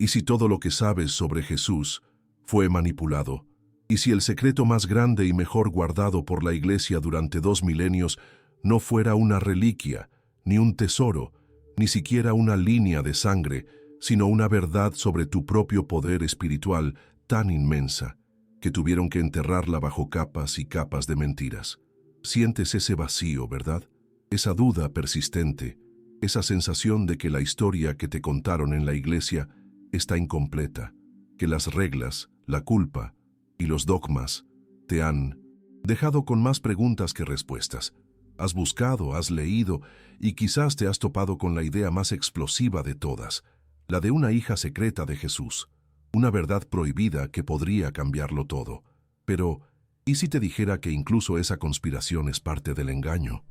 ¿Y si todo lo que sabes sobre Jesús fue manipulado? ¿Y si el secreto más grande y mejor guardado por la Iglesia durante 2 milenios no fuera una reliquia, ni un tesoro, ni siquiera una línea de sangre, sino una verdad sobre tu propio poder espiritual tan inmensa que tuvieron que enterrarla bajo capas y capas de mentiras? Sientes ese vacío, ¿verdad? Esa duda persistente, esa sensación de que la historia que te contaron en la iglesia está incompleta, que las reglas, la culpa y los dogmas te han dejado con más preguntas que respuestas. Has buscado, has leído y quizás te has topado con la idea más explosiva de todas, la de una hija secreta de Jesús, una verdad prohibida que podría cambiarlo todo. Pero, ¿y si te dijera que incluso esa conspiración es parte del engaño?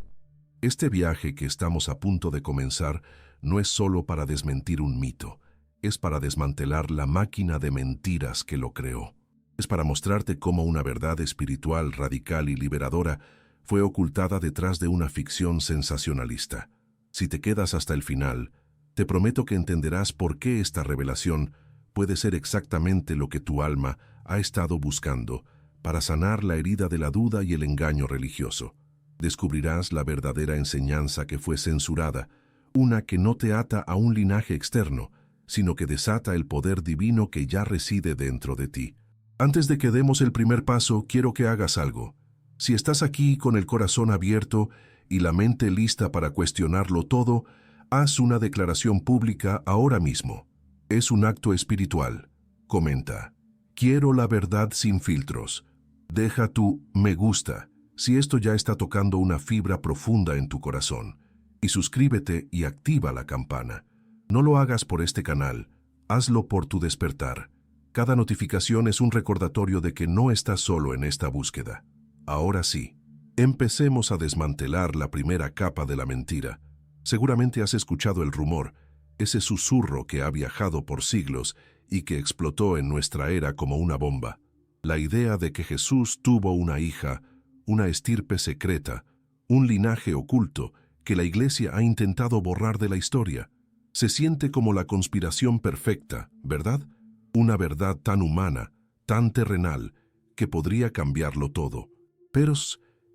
Este viaje que estamos a punto de comenzar no es solo para desmentir un mito, es para desmantelar la máquina de mentiras que lo creó. Es para mostrarte cómo una verdad espiritual, radical y liberadora fue ocultada detrás de una ficción sensacionalista. Si te quedas hasta el final, te prometo que entenderás por qué esta revelación puede ser exactamente lo que tu alma ha estado buscando para sanar la herida de la duda y el engaño religioso. Descubrirás la verdadera enseñanza que fue censurada, una que no te ata a un linaje externo, sino que desata el poder divino que ya reside dentro de ti. Antes de que demos el primer paso, quiero que hagas algo. Si estás aquí con el corazón abierto y la mente lista para cuestionarlo todo, haz una declaración pública ahora mismo. Es un acto espiritual. Comenta: quiero la verdad sin filtros. Deja tu me gusta si esto ya está tocando una fibra profunda en tu corazón. Y suscríbete y activa la campana. No lo hagas por este canal, hazlo por tu despertar. Cada notificación es un recordatorio de que no estás solo en esta búsqueda. Ahora sí, empecemos a desmantelar la primera capa de la mentira. Seguramente has escuchado el rumor, ese susurro que ha viajado por siglos y que explotó en nuestra era como una bomba. La idea de que Jesús tuvo una hija, una estirpe secreta, un linaje oculto que la Iglesia ha intentado borrar de la historia. Se siente como la conspiración perfecta, ¿verdad? Una verdad tan humana, tan terrenal, que podría cambiarlo todo. Pero,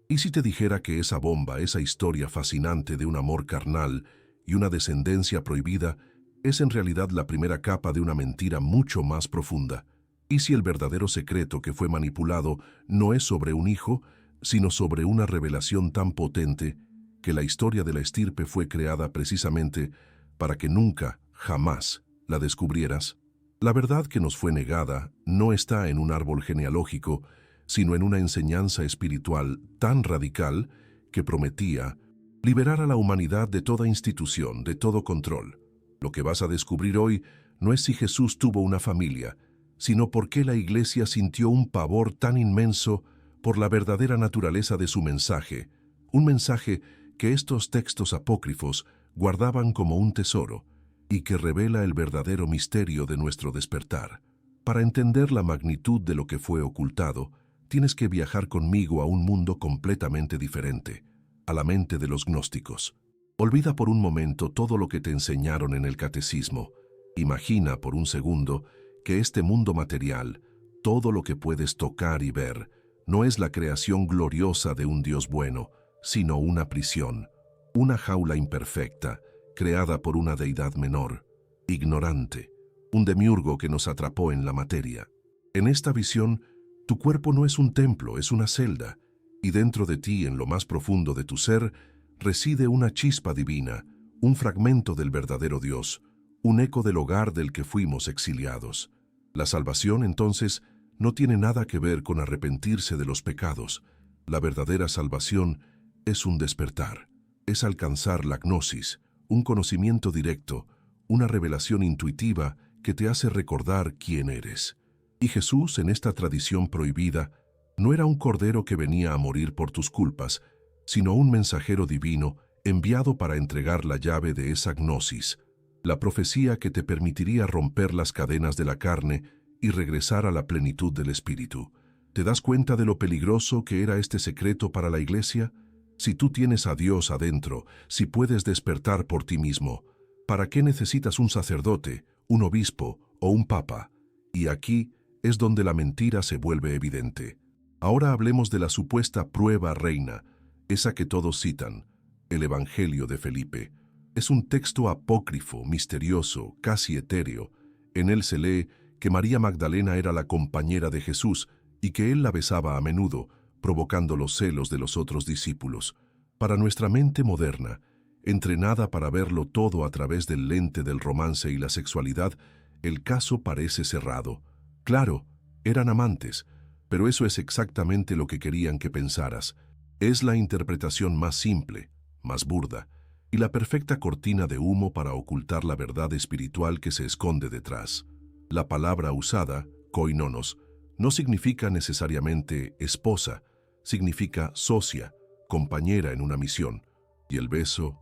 ¿y si te dijera que esa bomba, esa historia fascinante de un amor carnal y una descendencia prohibida, es en realidad la primera capa de una mentira mucho más profunda? ¿Y si el verdadero secreto que fue manipulado no es sobre un hijo, sino sobre una revelación tan potente que la historia de la estirpe fue creada precisamente para que nunca, jamás, la descubrieras? La verdad que nos fue negada no está en un árbol genealógico, sino en una enseñanza espiritual tan radical que prometía liberar a la humanidad de toda institución, de todo control. Lo que vas a descubrir hoy no es si Jesús tuvo una familia, sino por qué la Iglesia sintió un pavor tan inmenso por la verdadera naturaleza de su mensaje, un mensaje que estos textos apócrifos guardaban como un tesoro y que revela el verdadero misterio de nuestro despertar. Para entender la magnitud de lo que fue ocultado, tienes que viajar conmigo a un mundo completamente diferente, a la mente de los gnósticos. Olvida por un momento todo lo que te enseñaron en el catecismo. Imagina por un segundo que este mundo material, todo lo que puedes tocar y ver, no es la creación gloriosa de un Dios bueno, sino una prisión, una jaula imperfecta, creada por una deidad menor, ignorante, un demiurgo que nos atrapó en la materia. En esta visión, tu cuerpo no es un templo, es una celda, y dentro de ti, en lo más profundo de tu ser, reside una chispa divina, un fragmento del verdadero Dios, un eco del hogar del que fuimos exiliados. La salvación, entonces, no tiene nada que ver con arrepentirse de los pecados. La verdadera salvación es un despertar, es alcanzar la gnosis, un conocimiento directo, una revelación intuitiva que te hace recordar quién eres. Y Jesús, en esta tradición prohibida, no era un cordero que venía a morir por tus culpas, sino un mensajero divino enviado para entregar la llave de esa gnosis, la profecía que te permitiría romper las cadenas de la carne y regresar a la plenitud del Espíritu. ¿Te das cuenta de lo peligroso que era este secreto para la Iglesia? Si tú tienes a Dios adentro, si puedes despertar por ti mismo, ¿para qué necesitas un sacerdote, un obispo o un papa. Y aquí es donde la mentira se vuelve evidente. Ahora hablemos de la supuesta prueba reina, esa que todos citan, el Evangelio de Felipe. Es un texto apócrifo, misterioso, casi etéreo. En él se lee que María Magdalena era la compañera de Jesús y que él la besaba a menudo, provocando los celos de los otros discípulos. Para nuestra mente moderna, entrenada para verlo todo a través del lente del romance y la sexualidad, el caso parece cerrado. Claro, eran amantes, pero eso es exactamente lo que querían que pensaras. Es la interpretación más simple, más burda, y la perfecta cortina de humo para ocultar la verdad espiritual que se esconde detrás. La palabra usada, koinonos, no significa necesariamente esposa, significa socia, compañera en una misión. Y el beso,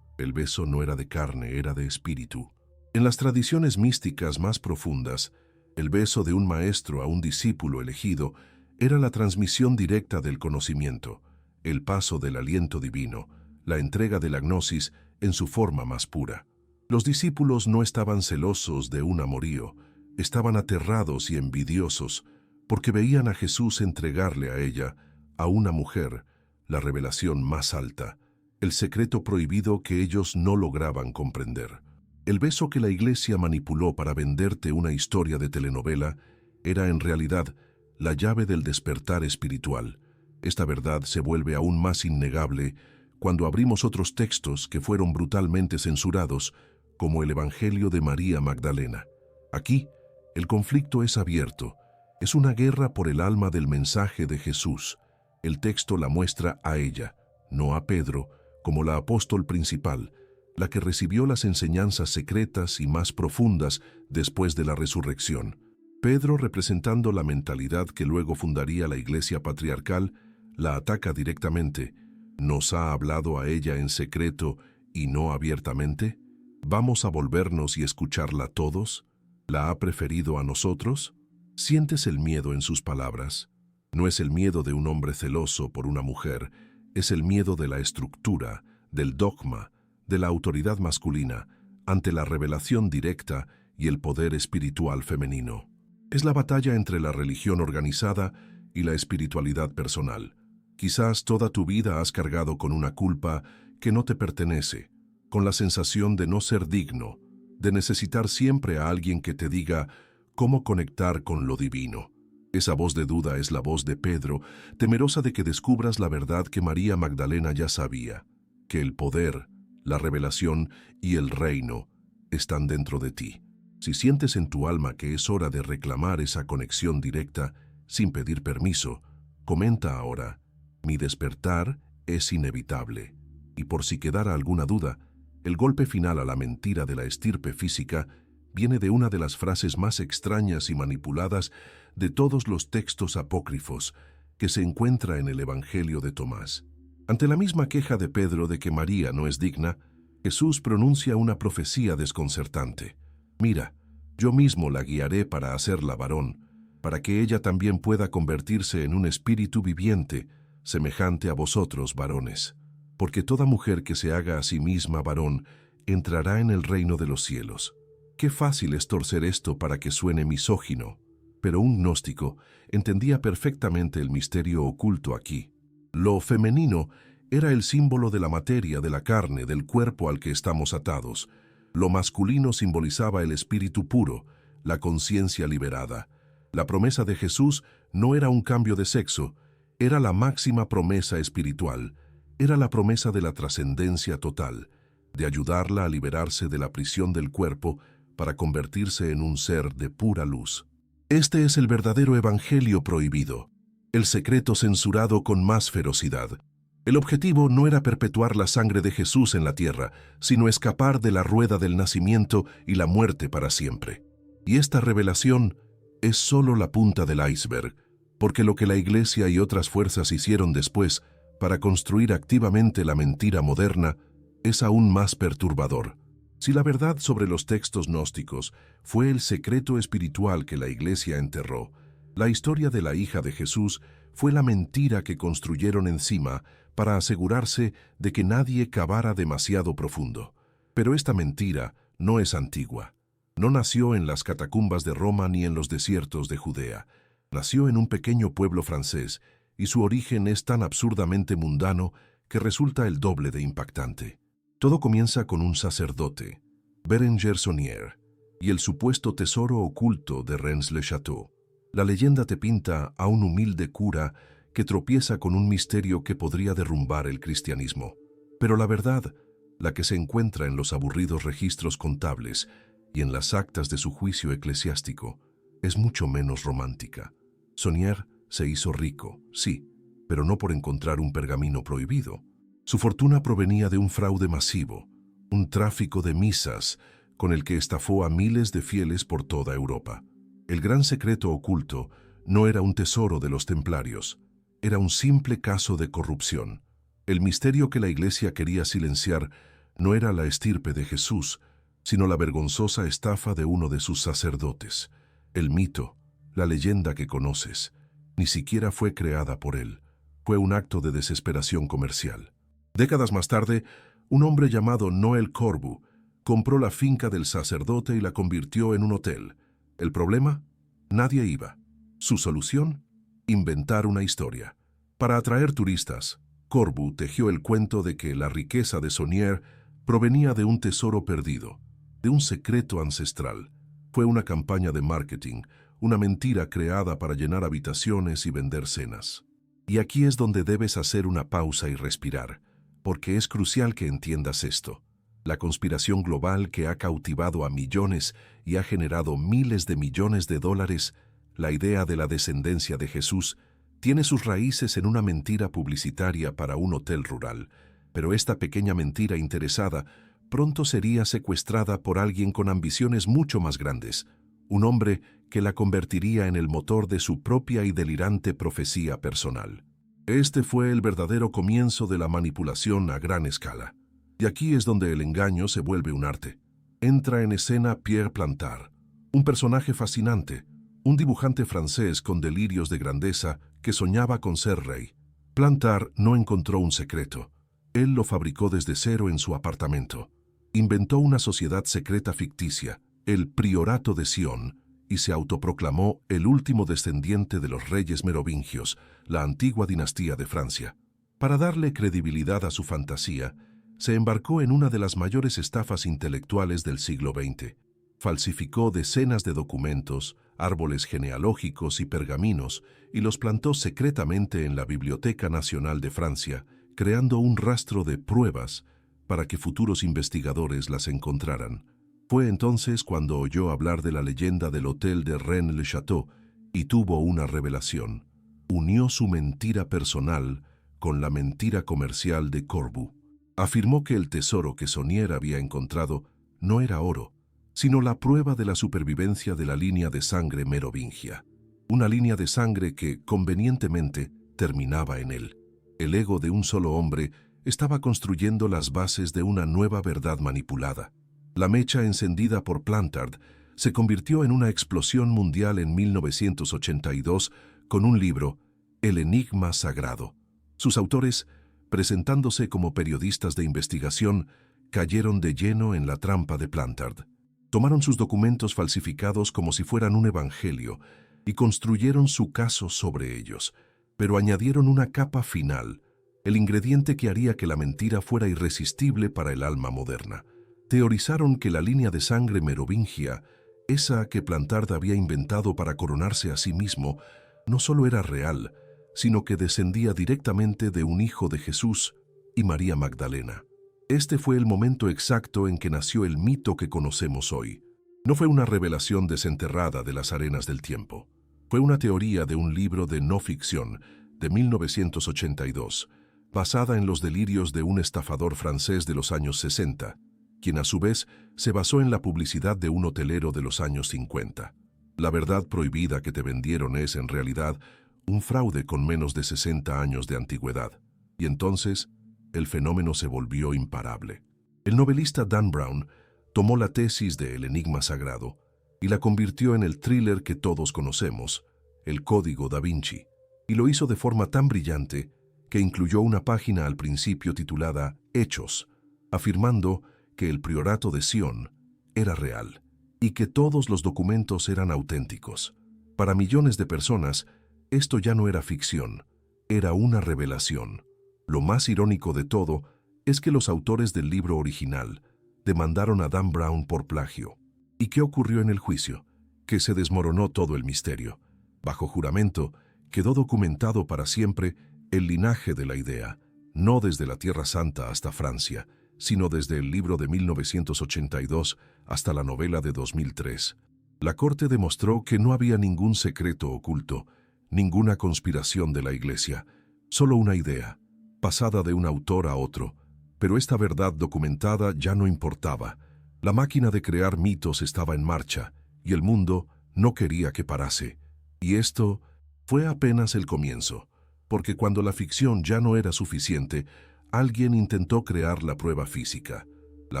el beso no era de carne, era de espíritu. En las tradiciones místicas más profundas, el beso de un maestro a un discípulo elegido era la transmisión directa del conocimiento, el paso del aliento divino, la entrega de la gnosis en su forma más pura. Los discípulos no estaban celosos de un amorío, estaban aterrados y envidiosos porque veían a Jesús entregarle a ella, a una mujer, la revelación más alta, el secreto prohibido que ellos no lograban comprender. El beso que la Iglesia manipuló para venderte una historia de telenovela era en realidad la llave del despertar espiritual. Esta verdad se vuelve aún más innegable cuando abrimos otros textos que fueron brutalmente censurados, como el Evangelio de María Magdalena. Aquí, el conflicto es abierto. Es una guerra por el alma del mensaje de Jesús. El texto la muestra a ella, no a Pedro, como la apóstol principal, la que recibió las enseñanzas secretas y más profundas después de la resurrección. Pedro, representando la mentalidad que luego fundaría la Iglesia patriarcal, la ataca directamente. ¿Nos ha hablado a ella en secreto y no abiertamente? ¿Vamos a volvernos y escucharla todos? ¿La ha preferido a nosotros? ¿Sientes el miedo en sus palabras? No es el miedo de un hombre celoso por una mujer, es el miedo de la estructura, del dogma, de la autoridad masculina, ante la revelación directa y el poder espiritual femenino. Es la batalla entre la religión organizada y la espiritualidad personal. Quizás toda tu vida has cargado con una culpa que no te pertenece, con la sensación de no ser digno, de necesitar siempre a alguien que te diga cómo conectar con lo divino. Esa voz de duda es la voz de Pedro, temerosa de que descubras la verdad que María Magdalena ya sabía, que el poder, la revelación y el reino están dentro de ti. Si sientes en tu alma que es hora de reclamar esa conexión directa, sin pedir permiso, comenta ahora: mi despertar es inevitable. Y por si quedara alguna duda, el golpe final a la mentira de la estirpe física viene de una de las frases más extrañas y manipuladas de todos los textos apócrifos que se encuentra en el Evangelio de Tomás. Ante la misma queja de Pedro de que María no es digna, Jesús pronuncia una profecía desconcertante. Mira, yo mismo la guiaré para hacerla varón, para que ella también pueda convertirse en un espíritu viviente, semejante a vosotros, varones. Porque toda mujer que se haga a sí misma varón entrará en el reino de los cielos. Qué fácil es torcer esto para que suene misógino, pero un gnóstico entendía perfectamente el misterio oculto aquí. Lo femenino era el símbolo de la materia, de la carne, del cuerpo al que estamos atados. Lo masculino simbolizaba el espíritu puro, la conciencia liberada. La promesa de Jesús no era un cambio de sexo, era la máxima promesa espiritual, era la promesa de la trascendencia total, de ayudarla a liberarse de la prisión del cuerpo para convertirse en un ser de pura luz. Este es el verdadero evangelio prohibido, el secreto censurado con más ferocidad. El objetivo no era perpetuar la sangre de Jesús en la tierra, sino escapar de la rueda del nacimiento y la muerte para siempre. Y esta revelación es solo la punta del iceberg, porque lo que la Iglesia y otras fuerzas hicieron después para construir activamente la mentira moderna es aún más perturbador. Si la verdad sobre los textos gnósticos fue el secreto espiritual que la Iglesia enterró, la historia de la hija de Jesús fue la mentira que construyeron encima para asegurarse de que nadie cavara demasiado profundo. Pero esta mentira no es antigua. No nació en las catacumbas de Roma ni en los desiertos de Judea. Nació en un pequeño pueblo francés, y su origen es tan absurdamente mundano que resulta el doble de impactante. Todo comienza con un sacerdote, Bérenger Saunière, y el supuesto tesoro oculto de Rennes-le-Château. La leyenda te pinta a un humilde cura que tropieza con un misterio que podría derrumbar el cristianismo. Pero la verdad, la que se encuentra en los aburridos registros contables y en las actas de su juicio eclesiástico, es mucho menos romántica. Saunière se hizo rico, sí, pero no por encontrar un pergamino prohibido. Su fortuna provenía de un fraude masivo, un tráfico de misas con el que estafó a miles de fieles por toda Europa. El gran secreto oculto no era un tesoro de los templarios, era un simple caso de corrupción. El misterio que la Iglesia quería silenciar no era la estirpe de Jesús, sino la vergonzosa estafa de uno de sus sacerdotes. El mito, la leyenda que conoces, ni siquiera fue creada por él. Fue un acto de desesperación comercial. Décadas más tarde, un hombre llamado Noël Corbu compró la finca del sacerdote y la convirtió en un hotel. ¿El problema? Nadie iba. ¿Su solución? Inventar una historia. Para atraer turistas, Corbu tejió el cuento de que la riqueza de Saunière provenía de un tesoro perdido, de un secreto ancestral. Fue una campaña de marketing, una mentira creada para llenar habitaciones y vender cenas. Y aquí es donde debes hacer una pausa y respirar, porque es crucial que entiendas esto. La conspiración global que ha cautivado a millones y ha generado miles de millones de dólares, la idea de la descendencia de Jesús, tiene sus raíces en una mentira publicitaria para un hotel rural. Pero esta pequeña mentira interesada pronto sería secuestrada por alguien con ambiciones mucho más grandes, un hombre que la convertiría en el motor de su propia y delirante profecía personal. Este fue el verdadero comienzo de la manipulación a gran escala. Y aquí es donde el engaño se vuelve un arte. Entra en escena Pierre Plantard, un personaje fascinante, un dibujante francés con delirios de grandeza que soñaba con ser rey. Plantard no encontró un secreto. Él lo fabricó desde cero en su apartamento. Inventó una sociedad secreta ficticia, el Priorato de Sion, y se autoproclamó el último descendiente de los reyes merovingios, la antigua dinastía de Francia. Para darle credibilidad a su fantasía, se embarcó en una de las mayores estafas intelectuales del siglo XX. Falsificó decenas de documentos, árboles genealógicos y pergaminos, y los plantó secretamente en la Biblioteca Nacional de Francia, creando un rastro de pruebas para que futuros investigadores las encontraran. Fue entonces cuando oyó hablar de la leyenda del hotel de Rennes-le-Château y tuvo una revelación. Unió su mentira personal con la mentira comercial de Corbu. Afirmó que el tesoro que Saunière había encontrado no era oro, sino la prueba de la supervivencia de la línea de sangre merovingia. Una línea de sangre que, convenientemente, terminaba en él. El ego de un solo hombre estaba construyendo las bases de una nueva verdad manipulada. La mecha encendida por Plantard se convirtió en una explosión mundial en 1982 con un libro, El Enigma Sagrado. Sus autores, presentándose como periodistas de investigación, cayeron de lleno en la trampa de Plantard. Tomaron sus documentos falsificados como si fueran un evangelio y construyeron su caso sobre ellos, pero añadieron una capa final, el ingrediente que haría que la mentira fuera irresistible para el alma moderna. Teorizaron que la línea de sangre merovingia, esa que Plantard había inventado para coronarse a sí mismo, no solo era real, sino que descendía directamente de un hijo de Jesús y María Magdalena. Este fue el momento exacto en que nació el mito que conocemos hoy. No fue una revelación desenterrada de las arenas del tiempo. Fue una teoría de un libro de no ficción de 1982, basada en los delirios de un estafador francés de los años 60, quien a su vez se basó en la publicidad de un hotelero de los años 50. La verdad prohibida que te vendieron es, en realidad, un fraude con menos de 60 años de antigüedad. Y entonces, el fenómeno se volvió imparable. El novelista Dan Brown tomó la tesis de El Enigma Sagrado y la convirtió en el thriller que todos conocemos, El Código da Vinci, y lo hizo de forma tan brillante que incluyó una página al principio titulada Hechos, afirmando que el Priorato de Sion era real y que todos los documentos eran auténticos. Para millones de personas, esto ya no era ficción, era una revelación. Lo más irónico de todo es que los autores del libro original demandaron a Dan Brown por plagio. ¿Y qué ocurrió en el juicio? Que se desmoronó todo el misterio. Bajo juramento, quedó documentado para siempre el linaje de la idea, no desde la Tierra Santa hasta Francia, sino desde el libro de 1982 hasta la novela de 2003. La Corte demostró que no había ningún secreto oculto, ninguna conspiración de la Iglesia, solo una idea, pasada de un autor a otro. Pero esta verdad documentada ya no importaba. La máquina de crear mitos estaba en marcha, y el mundo no quería que parase. Y esto fue apenas el comienzo, porque cuando la ficción ya no era suficiente, alguien intentó crear la prueba física. La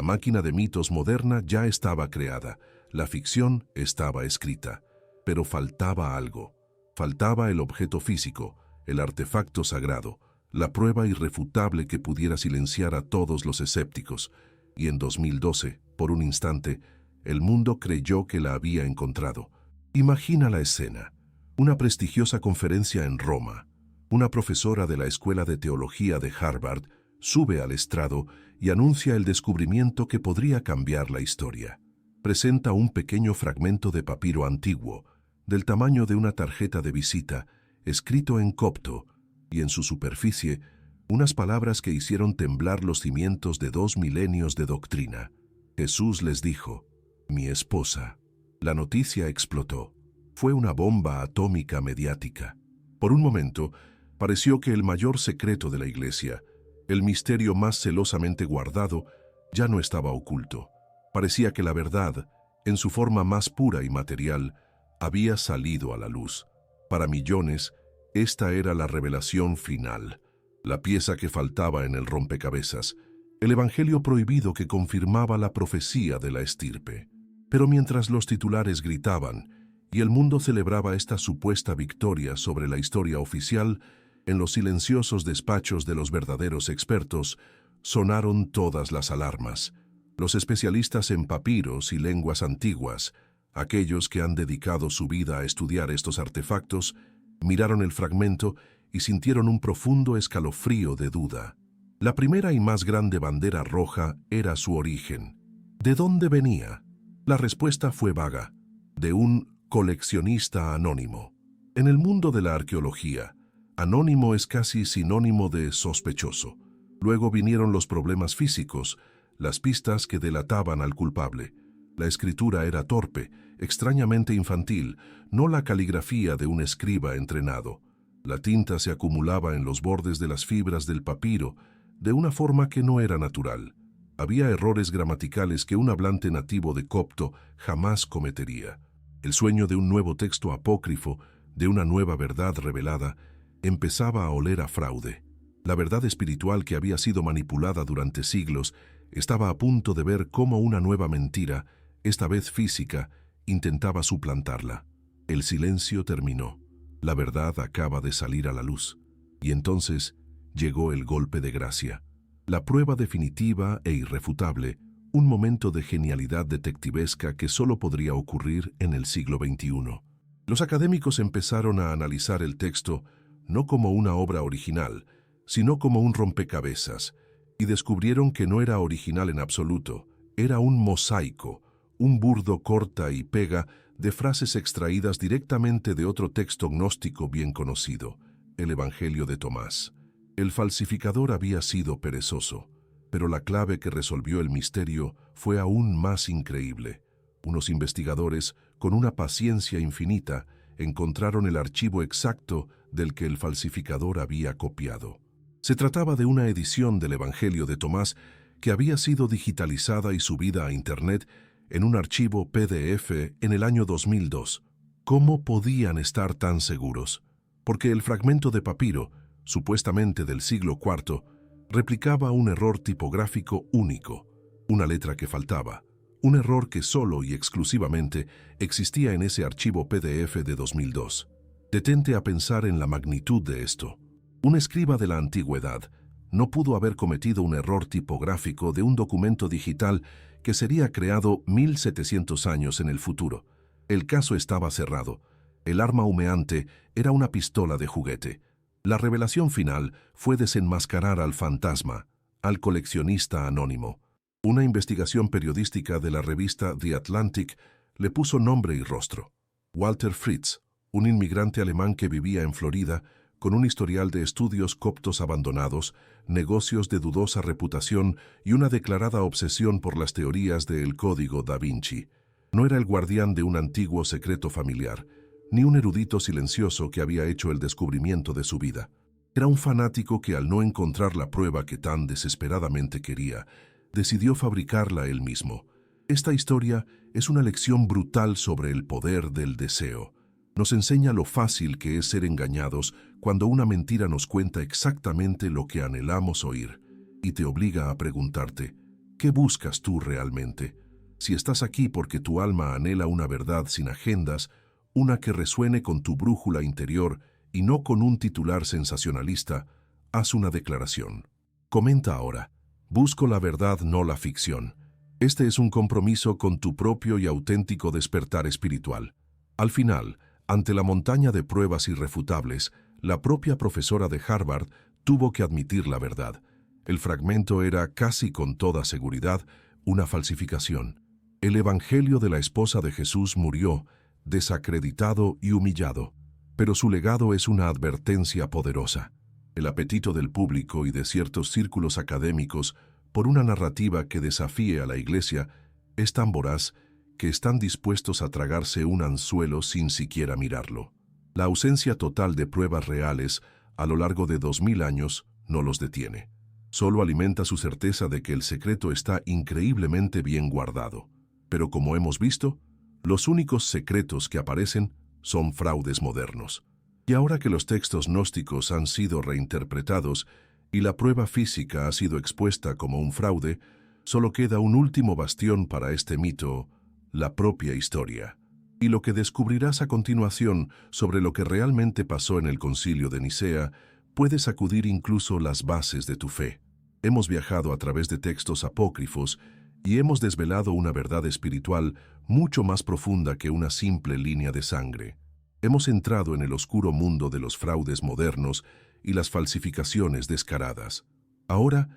máquina de mitos moderna ya estaba creada, la ficción estaba escrita, pero faltaba algo. Faltaba el objeto físico, el artefacto sagrado, la prueba irrefutable que pudiera silenciar a todos los escépticos. Y en 2012, por un instante, el mundo creyó que la había encontrado. Imagina la escena. Una prestigiosa conferencia en Roma. Una profesora de la Escuela de Teología de Harvard sube al estrado y anuncia el descubrimiento que podría cambiar la historia. Presenta un pequeño fragmento de papiro antiguo, del tamaño de una tarjeta de visita, escrito en copto, y en su superficie, unas palabras que hicieron temblar los cimientos de 2 milenios de doctrina. Jesús les dijo: mi esposa. La noticia explotó. Fue una bomba atómica mediática. Por un momento, pareció que el mayor secreto de la Iglesia, el misterio más celosamente guardado, ya no estaba oculto. Parecía que la verdad, en su forma más pura y material, había salido a la luz. Para millones, esta era la revelación final, la pieza que faltaba en el rompecabezas, el evangelio prohibido que confirmaba la profecía de la estirpe. Pero mientras los titulares gritaban y el mundo celebraba esta supuesta victoria sobre la historia oficial, en los silenciosos despachos de los verdaderos expertos sonaron todas las alarmas. Los especialistas en papiros y lenguas antiguas, aquellos que han dedicado su vida a estudiar estos artefactos, miraron el fragmento y sintieron un profundo escalofrío de duda. La primera y más grande bandera roja era su origen. ¿De dónde venía? La respuesta fue vaga: de un coleccionista anónimo. En el mundo de la arqueología, anónimo es casi sinónimo de sospechoso. Luego vinieron los problemas físicos, las pistas que delataban al culpable. La escritura era torpe, extrañamente infantil, no la caligrafía de un escriba entrenado. La tinta se acumulaba en los bordes de las fibras del papiro, de una forma que no era natural. Había errores gramaticales que un hablante nativo de copto jamás cometería. El sueño de un nuevo texto apócrifo, de una nueva verdad revelada, empezaba a oler a fraude. La verdad espiritual que había sido manipulada durante siglos estaba a punto de ver cómo una nueva mentira, esta vez física, intentaba suplantarla. El silencio terminó. La verdad acaba de salir a la luz. Y entonces llegó el golpe de gracia. La prueba definitiva e irrefutable, un momento de genialidad detectivesca que solo podría ocurrir en el siglo XXI. Los académicos empezaron a analizar el texto no como una obra original, sino como un rompecabezas, y descubrieron que no era original en absoluto, era un mosaico, un burdo corta y pega de frases extraídas directamente de otro texto gnóstico bien conocido, el Evangelio de Tomás. El falsificador había sido perezoso, pero la clave que resolvió el misterio fue aún más increíble. Unos investigadores, con una paciencia infinita, encontraron el archivo exacto del que el falsificador había copiado. Se trataba de una edición del Evangelio de Tomás que había sido digitalizada y subida a Internet en un archivo PDF en el año 2002. ¿Cómo podían estar tan seguros? Porque el fragmento de papiro, supuestamente del siglo IV, replicaba un error tipográfico único, una letra que faltaba, un error que solo y exclusivamente existía en ese archivo PDF de 2002. Detente a pensar en la magnitud de esto. Un escriba de la antigüedad no pudo haber cometido un error tipográfico de un documento digital que sería creado 1700 años en el futuro. El caso estaba cerrado. El arma humeante era una pistola de juguete. La revelación final fue desenmascarar al fantasma, al coleccionista anónimo. Una investigación periodística de la revista The Atlantic le puso nombre y rostro. Walter Fritz, un inmigrante alemán que vivía en Florida, con un historial de estudios coptos abandonados, negocios de dudosa reputación y una declarada obsesión por las teorías del Código da Vinci. No era el guardián de un antiguo secreto familiar, ni un erudito silencioso que había hecho el descubrimiento de su vida. Era un fanático que, al no encontrar la prueba que tan desesperadamente quería, decidió fabricarla él mismo. Esta historia es una lección brutal sobre el poder del deseo. Nos enseña lo fácil que es ser engañados cuando una mentira nos cuenta exactamente lo que anhelamos oír, y te obliga a preguntarte, ¿qué buscas tú realmente? Si estás aquí porque tu alma anhela una verdad sin agendas, una que resuene con tu brújula interior y no con un titular sensacionalista, haz una declaración. Comenta ahora, busco la verdad, no la ficción. Este es un compromiso con tu propio y auténtico despertar espiritual. Al final, ante la montaña de pruebas irrefutables, la propia profesora de Harvard tuvo que admitir la verdad. El fragmento era, casi con toda seguridad, una falsificación. El Evangelio de la esposa de Jesús murió, desacreditado y humillado, pero su legado es una advertencia poderosa. El apetito del público y de ciertos círculos académicos por una narrativa que desafíe a la Iglesia es tan voraz que están dispuestos a tragarse un anzuelo sin siquiera mirarlo. La ausencia total de pruebas reales a lo largo de 2000 años no los detiene. Solo alimenta su certeza de que el secreto está increíblemente bien guardado. Pero como hemos visto, los únicos secretos que aparecen son fraudes modernos. Y ahora que los textos gnósticos han sido reinterpretados y la prueba física ha sido expuesta como un fraude, solo queda un último bastión para este mito, la propia historia. Y lo que descubrirás a continuación sobre lo que realmente pasó en el Concilio de Nicea puede sacudir incluso las bases de tu fe. Hemos viajado a través de textos apócrifos y hemos desvelado una verdad espiritual mucho más profunda que una simple línea de sangre. Hemos entrado en el oscuro mundo de los fraudes modernos y las falsificaciones descaradas. Ahora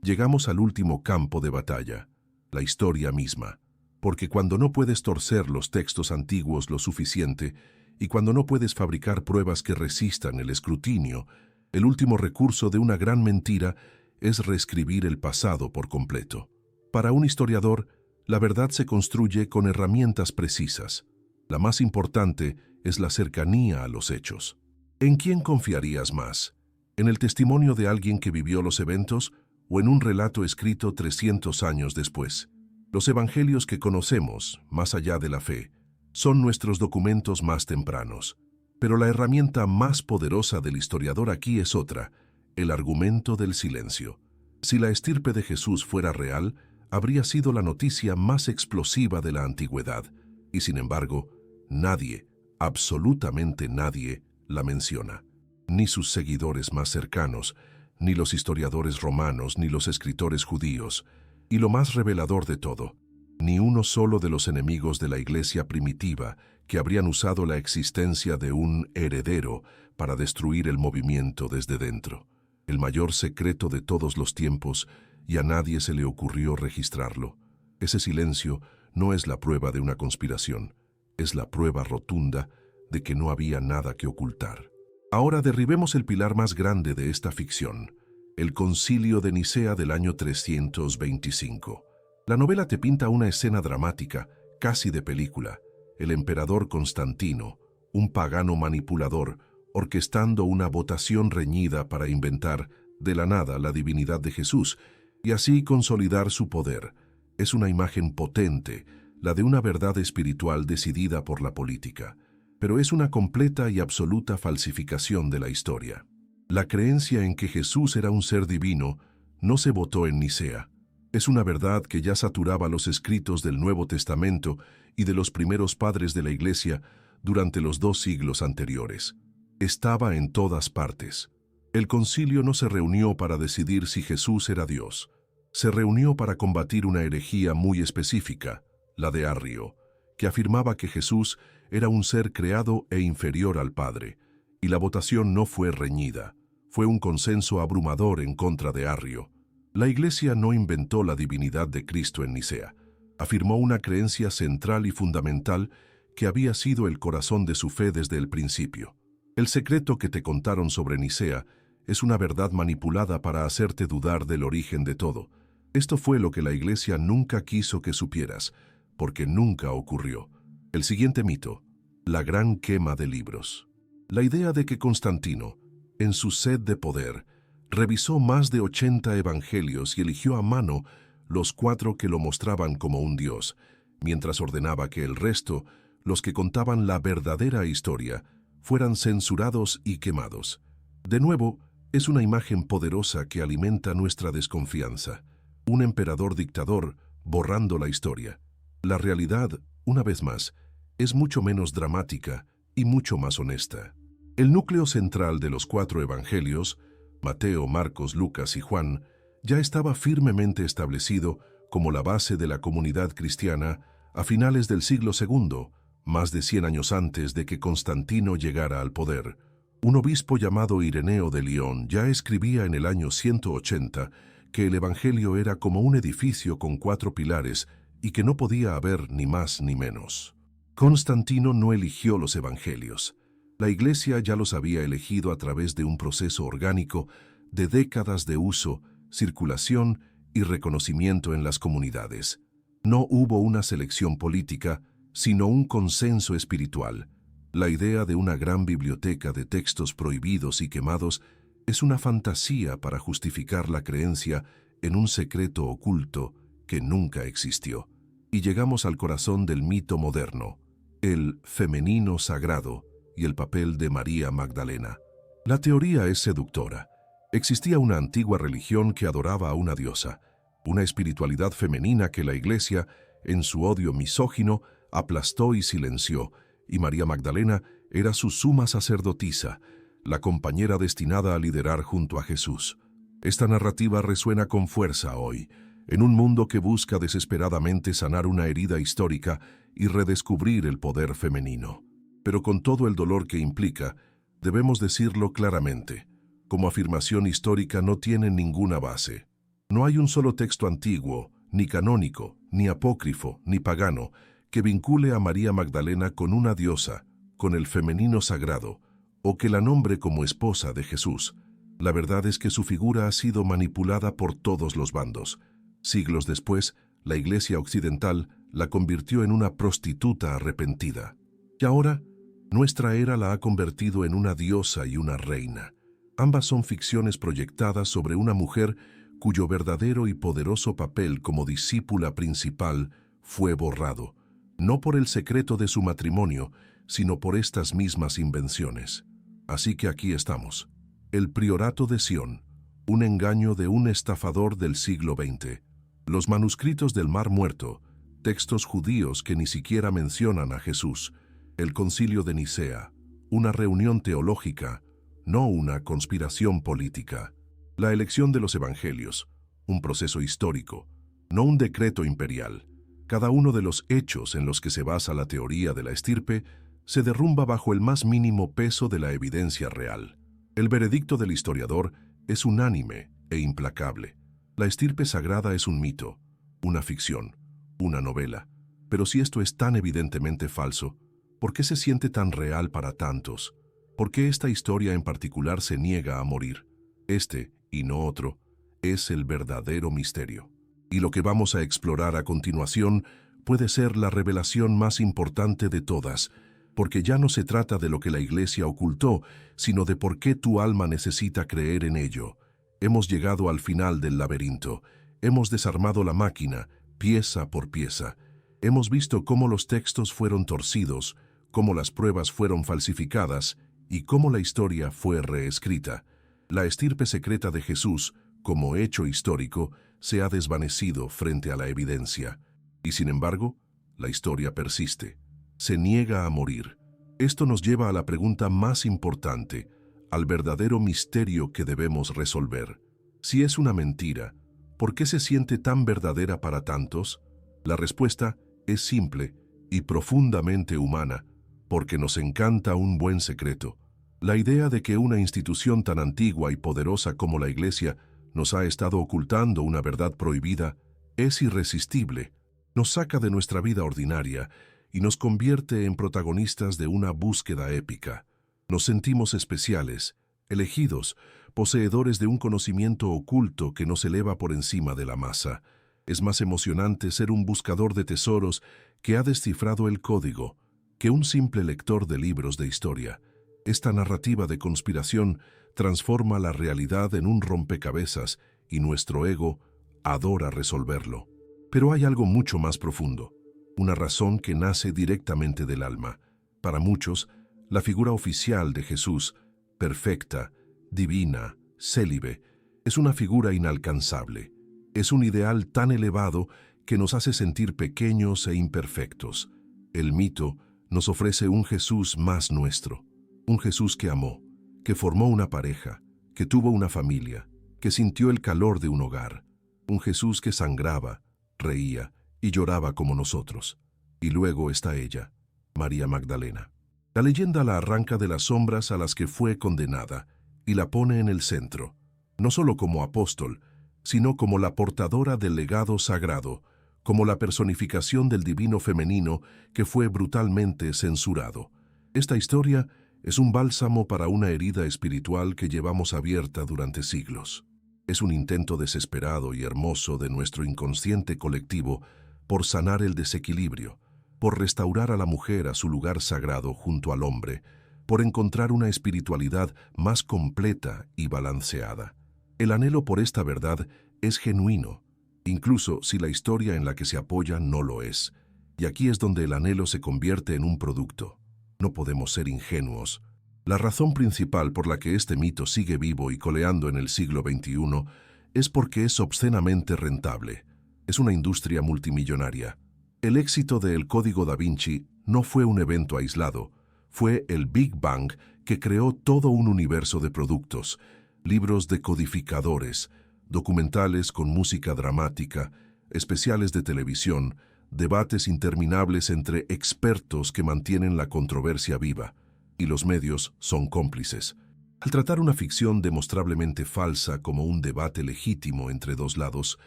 llegamos al último campo de batalla, la historia misma. Porque cuando no puedes torcer los textos antiguos lo suficiente y cuando no puedes fabricar pruebas que resistan el escrutinio, el último recurso de una gran mentira es reescribir el pasado por completo. Para un historiador, la verdad se construye con herramientas precisas. La más importante es la cercanía a los hechos. ¿En quién confiarías más? ¿En el testimonio de alguien que vivió los eventos o en un relato escrito 300 años después? Los evangelios que conocemos, más allá de la fe, son nuestros documentos más tempranos. Pero la herramienta más poderosa del historiador aquí es otra, el argumento del silencio. Si la estirpe de Jesús fuera real, habría sido la noticia más explosiva de la antigüedad, y sin embargo, nadie, absolutamente nadie, la menciona. Ni sus seguidores más cercanos, ni los historiadores romanos, ni los escritores judíos, y lo más revelador de todo, ni uno solo de los enemigos de la Iglesia primitiva que habrían usado la existencia de un heredero para destruir el movimiento desde dentro. El mayor secreto de todos los tiempos, y a nadie se le ocurrió registrarlo. Ese silencio no es la prueba de una conspiración, es la prueba rotunda de que no había nada que ocultar. Ahora derribemos el pilar más grande de esta ficción, el Concilio de Nicea del año 325. La novela te pinta una escena dramática, casi de película. El emperador Constantino, un pagano manipulador, orquestando una votación reñida para inventar, de la nada, la divinidad de Jesús, y así consolidar su poder. Es una imagen potente, la de una verdad espiritual decidida por la política, pero es una completa y absoluta falsificación de la historia. La creencia en que Jesús era un ser divino no se votó en Nicea. Es una verdad que ya saturaba los escritos del Nuevo Testamento y de los primeros padres de la Iglesia durante los 2 siglos anteriores. Estaba en todas partes. El concilio no se reunió para decidir si Jesús era Dios. Se reunió para combatir una herejía muy específica, la de Arrio, que afirmaba que Jesús era un ser creado e inferior al Padre, y la votación no fue reñida. Fue un consenso abrumador en contra de Arrio. La Iglesia no inventó la divinidad de Cristo en Nicea. Afirmó una creencia central y fundamental que había sido el corazón de su fe desde el principio. El secreto que te contaron sobre Nicea es una verdad manipulada para hacerte dudar del origen de todo. Esto fue lo que la Iglesia nunca quiso que supieras, porque nunca ocurrió. El siguiente mito: la gran quema de libros. La idea de que Constantino, en su sed de poder, revisó más de 80 evangelios y eligió a mano los 4 que lo mostraban como un dios, mientras ordenaba que el resto, los que contaban la verdadera historia, fueran censurados y quemados. De nuevo, es una imagen poderosa que alimenta nuestra desconfianza. Un emperador dictador borrando la historia. La realidad, una vez más, es mucho menos dramática y mucho más honesta. El núcleo central de los 4 evangelios, Mateo, Marcos, Lucas y Juan, ya estaba firmemente establecido como la base de la comunidad cristiana a finales del siglo II, más de 100 años antes de que Constantino llegara al poder. Un obispo llamado Ireneo de León ya escribía en el año 180 que el evangelio era como un edificio con 4 pilares y que no podía haber ni más ni menos. Constantino no eligió los evangelios. La Iglesia ya los había elegido a través de un proceso orgánico de décadas de uso, circulación y reconocimiento en las comunidades. No hubo una selección política, sino un consenso espiritual. La idea de una gran biblioteca de textos prohibidos y quemados es una fantasía para justificar la creencia en un secreto oculto que nunca existió. Y llegamos al corazón del mito moderno, el femenino sagrado y el papel de María Magdalena. La teoría es seductora. Existía una antigua religión que adoraba a una diosa, una espiritualidad femenina que la Iglesia, en su odio misógino, aplastó y silenció, y María Magdalena era su suma sacerdotisa, la compañera destinada a liderar junto a Jesús. Esta narrativa resuena con fuerza hoy, en un mundo que busca desesperadamente sanar una herida histórica y redescubrir el poder femenino. Pero con todo el dolor que implica, debemos decirlo claramente, como afirmación histórica no tiene ninguna base. No hay un solo texto antiguo, ni canónico, ni apócrifo, ni pagano, que vincule a María Magdalena con una diosa, con el femenino sagrado, o que la nombre como esposa de Jesús. La verdad es que su figura ha sido manipulada por todos los bandos. Siglos después, la Iglesia occidental la convirtió en una prostituta arrepentida. Y ahora, nuestra era la ha convertido en una diosa y una reina. Ambas son ficciones proyectadas sobre una mujer cuyo verdadero y poderoso papel como discípula principal fue borrado, no por el secreto de su matrimonio, sino por estas mismas invenciones. Así que aquí estamos. El priorato de Sion, un engaño de un estafador del siglo XX. Los manuscritos del Mar Muerto, textos judíos que ni siquiera mencionan a Jesús. El Concilio de Nicea, una reunión teológica, no una conspiración política. La elección de los evangelios, un proceso histórico, no un decreto imperial. Cada uno de los hechos en los que se basa la teoría de la estirpe se derrumba bajo el más mínimo peso de la evidencia real. El veredicto del historiador es unánime e implacable. La estirpe sagrada es un mito, una ficción, una novela. Pero si esto es tan evidentemente falso, ¿por qué se siente tan real para tantos? ¿Por qué esta historia en particular se niega a morir? Este, y no otro, es el verdadero misterio. Y lo que vamos a explorar a continuación puede ser la revelación más importante de todas, porque ya no se trata de lo que la Iglesia ocultó, sino de por qué tu alma necesita creer en ello. Hemos llegado al final del laberinto. Hemos desarmado la máquina, pieza por pieza. Hemos visto cómo los textos fueron torcidos, cómo las pruebas fueron falsificadas y cómo la historia fue reescrita. La estirpe secreta de Jesús, como hecho histórico, se ha desvanecido frente a la evidencia. Y sin embargo, la historia persiste. Se niega a morir. Esto nos lleva a la pregunta más importante, al verdadero misterio que debemos resolver. Si es una mentira, ¿Por qué se siente tan verdadera para tantos? La respuesta es simple y profundamente humana, porque nos encanta un buen secreto. La idea de que una institución tan antigua y poderosa como la Iglesia nos ha estado ocultando una verdad prohibida es irresistible. Nos saca de nuestra vida ordinaria y nos convierte en protagonistas de una búsqueda épica. Nos sentimos especiales, elegidos, poseedores de un conocimiento oculto que nos eleva por encima de la masa. Es más emocionante ser un buscador de tesoros que ha descifrado el código que un simple lector de libros de historia. Esta narrativa de conspiración transforma la realidad en un rompecabezas y nuestro ego adora resolverlo. Pero hay algo mucho más profundo, una razón que nace directamente del alma. Para muchos, la figura oficial de Jesús, perfecta, divina, célibe, es una figura inalcanzable. Es un ideal tan elevado que nos hace sentir pequeños e imperfectos. El mito nos ofrece un Jesús más nuestro, un Jesús que amó, que formó una pareja, que tuvo una familia, que sintió el calor de un hogar, un Jesús que sangraba, reía y lloraba como nosotros. Y luego está ella, María Magdalena. La leyenda la arranca de las sombras a las que fue condenada y la pone en el centro, no solo como apóstol, sino como la portadora del legado sagrado, como la personificación del divino femenino que fue brutalmente censurado. Esta historia es un bálsamo para una herida espiritual que llevamos abierta durante siglos. Es un intento desesperado y hermoso de nuestro inconsciente colectivo por sanar el desequilibrio, por restaurar a la mujer a su lugar sagrado junto al hombre, por encontrar una espiritualidad más completa y balanceada. El anhelo por esta verdad es genuino, incluso si la historia en la que se apoya no lo es. Y aquí es donde el anhelo se convierte en un producto. No podemos ser ingenuos. La razón principal por la que este mito sigue vivo y coleando en el siglo XXI es porque es obscenamente rentable. Es una industria multimillonaria. El éxito de El Código Da Vinci no fue un evento aislado, fue el Big Bang que creó todo un universo de productos, libros decodificadores, documentales con música dramática, especiales de televisión, debates interminables entre expertos que mantienen la controversia viva, y los medios son cómplices. Al tratar una ficción demostrablemente falsa como un debate legítimo entre dos lados,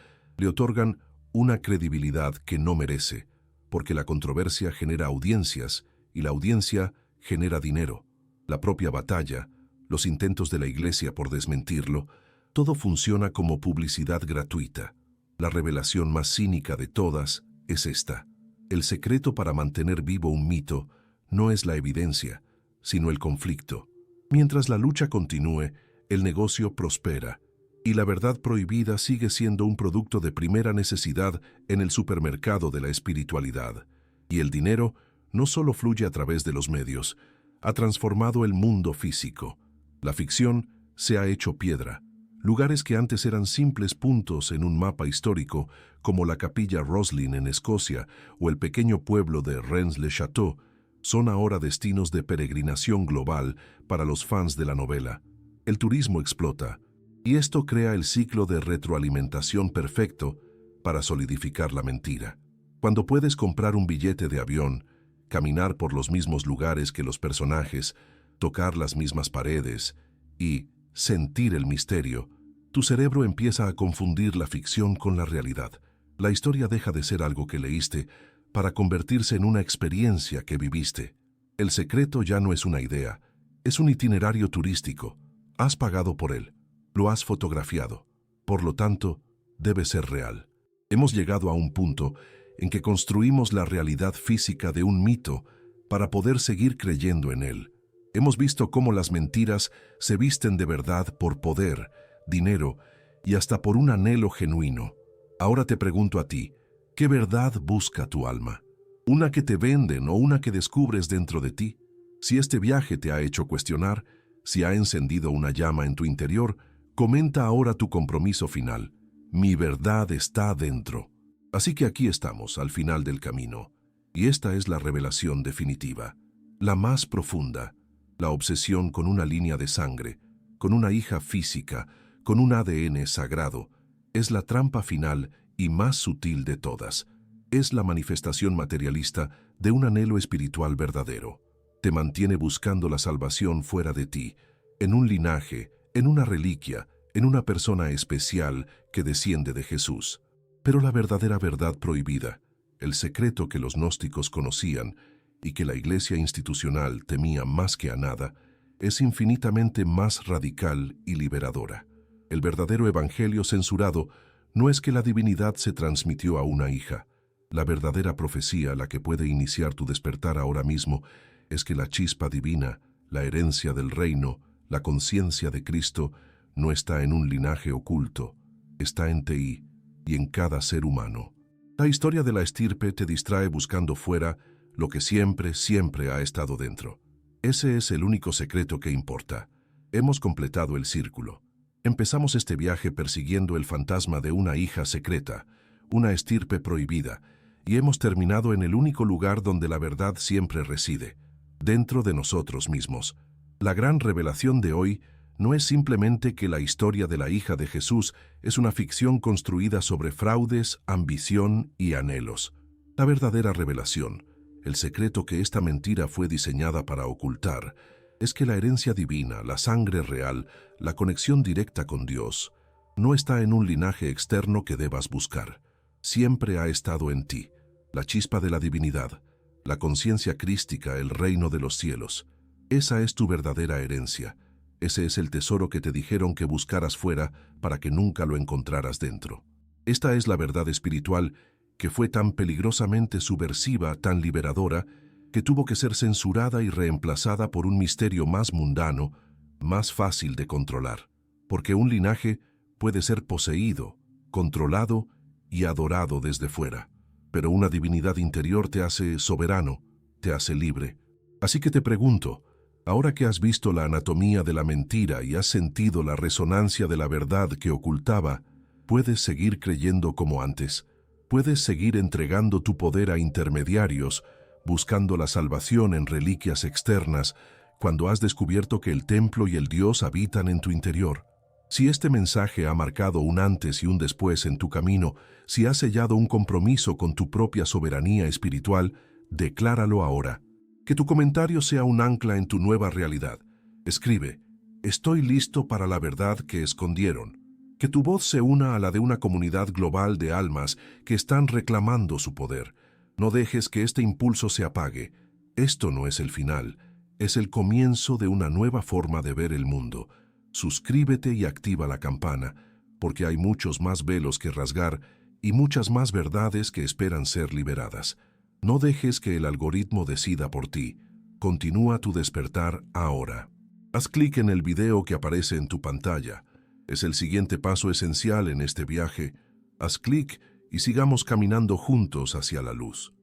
le otorgan una credibilidad que no merece, porque la controversia genera audiencias y la audiencia genera dinero. La propia batalla, los intentos de la Iglesia por desmentirlo, todo funciona como publicidad gratuita. La revelación más cínica de todas es esta. El secreto para mantener vivo un mito no es la evidencia, sino el conflicto. Mientras la lucha continúe, el negocio prospera, y la verdad prohibida sigue siendo un producto de primera necesidad en el supermercado de la espiritualidad. Y el dinero no solo fluye a través de los medios, ha transformado el mundo físico. La ficción se ha hecho piedra. Lugares que antes eran simples puntos en un mapa histórico, como la capilla Roslin en Escocia o el pequeño pueblo de Rennes-le-Château, son ahora destinos de peregrinación global para los fans de la novela. El turismo explota, y esto crea el ciclo de retroalimentación perfecto para solidificar la mentira. Cuando puedes comprar un billete de avión, caminar por los mismos lugares que los personajes, tocar las mismas paredes y sentir el misterio, tu cerebro empieza a confundir la ficción con la realidad. La historia deja de ser algo que leíste para convertirse en una experiencia que viviste. El secreto ya no es una idea, es un itinerario turístico. Has pagado por él, lo has fotografiado. Por lo tanto, debe ser real. Hemos llegado a un punto en que construimos la realidad física de un mito para poder seguir creyendo en él. Hemos visto cómo las mentiras se visten de verdad por poder, dinero y hasta por un anhelo genuino. Ahora te pregunto a ti, ¿qué verdad busca tu alma? ¿Una que te venden o una que descubres dentro de ti? Si este viaje te ha hecho cuestionar, si ha encendido una llama en tu interior, comenta ahora tu compromiso final. Mi verdad está dentro. Así que aquí estamos, al final del camino. Y esta es la revelación definitiva, la más profunda, la obsesión con una línea de sangre, con una hija física, con un ADN sagrado, Es la trampa final y más sutil de todas. Es la manifestación materialista de un anhelo espiritual verdadero. Te mantiene buscando la salvación fuera de ti, en un linaje, en una reliquia, en una persona especial que desciende de Jesús. Pero la verdadera verdad prohibida, el secreto que los gnósticos conocían y que la Iglesia institucional temía más que a nada, es infinitamente más radical y liberadora. El verdadero evangelio censurado no es que la divinidad se transmitió a una hija. La verdadera profecía, la que puede iniciar tu despertar ahora mismo, es que la chispa divina, la herencia del reino, la conciencia de Cristo, no está en un linaje oculto, está en ti y en cada ser humano. La historia de la estirpe te distrae buscando fuera lo que siempre, siempre ha estado dentro. Ese es el único secreto que importa. Hemos completado el círculo. Empezamos este viaje persiguiendo el fantasma de una hija secreta, una estirpe prohibida, y hemos terminado en el único lugar donde la verdad siempre reside, dentro de nosotros mismos. La gran revelación de hoy no es simplemente que la historia de la hija de Jesús es una ficción construida sobre fraudes, ambición y anhelos. La verdadera revelación, el secreto que esta mentira fue diseñada para ocultar, es que la herencia divina, la sangre real, la conexión directa con Dios, no está en un linaje externo que debas buscar. Siempre ha estado en ti, la chispa de la divinidad, la conciencia crística, el reino de los cielos. Esa es tu verdadera herencia. Ese es el tesoro que te dijeron que buscaras fuera para que nunca lo encontraras dentro. Esta es la verdad espiritual que fue tan peligrosamente subversiva, tan liberadora, que tuvo que ser censurada y reemplazada por un misterio más mundano, más fácil de controlar. Porque un linaje puede ser poseído, controlado y adorado desde fuera. Pero una divinidad interior te hace soberano, te hace libre. Así que te pregunto, ahora que has visto la anatomía de la mentira y has sentido la resonancia de la verdad que ocultaba, ¿puedes seguir creyendo como antes? ¿Puedes seguir entregando tu poder a intermediarios, buscando la salvación en reliquias externas, cuando has descubierto que el templo y el Dios habitan en tu interior? Si este mensaje ha marcado un antes y un después en tu camino, si has sellado un compromiso con tu propia soberanía espiritual, decláralo ahora. Que tu comentario sea un ancla en tu nueva realidad. Escribe, estoy listo para la verdad que escondieron. Que tu voz se una a la de una comunidad global de almas que están reclamando su poder. No dejes que este impulso se apague. Esto no es el final, es el comienzo de una nueva forma de ver el mundo. Suscríbete y activa la campana, porque hay muchos más velos que rasgar y muchas más verdades que esperan ser liberadas. No dejes que el algoritmo decida por ti. Continúa tu despertar ahora. Haz clic en el video que aparece en tu pantalla. Es el siguiente paso esencial en este viaje. Haz clic y sigamos caminando juntos hacia la luz.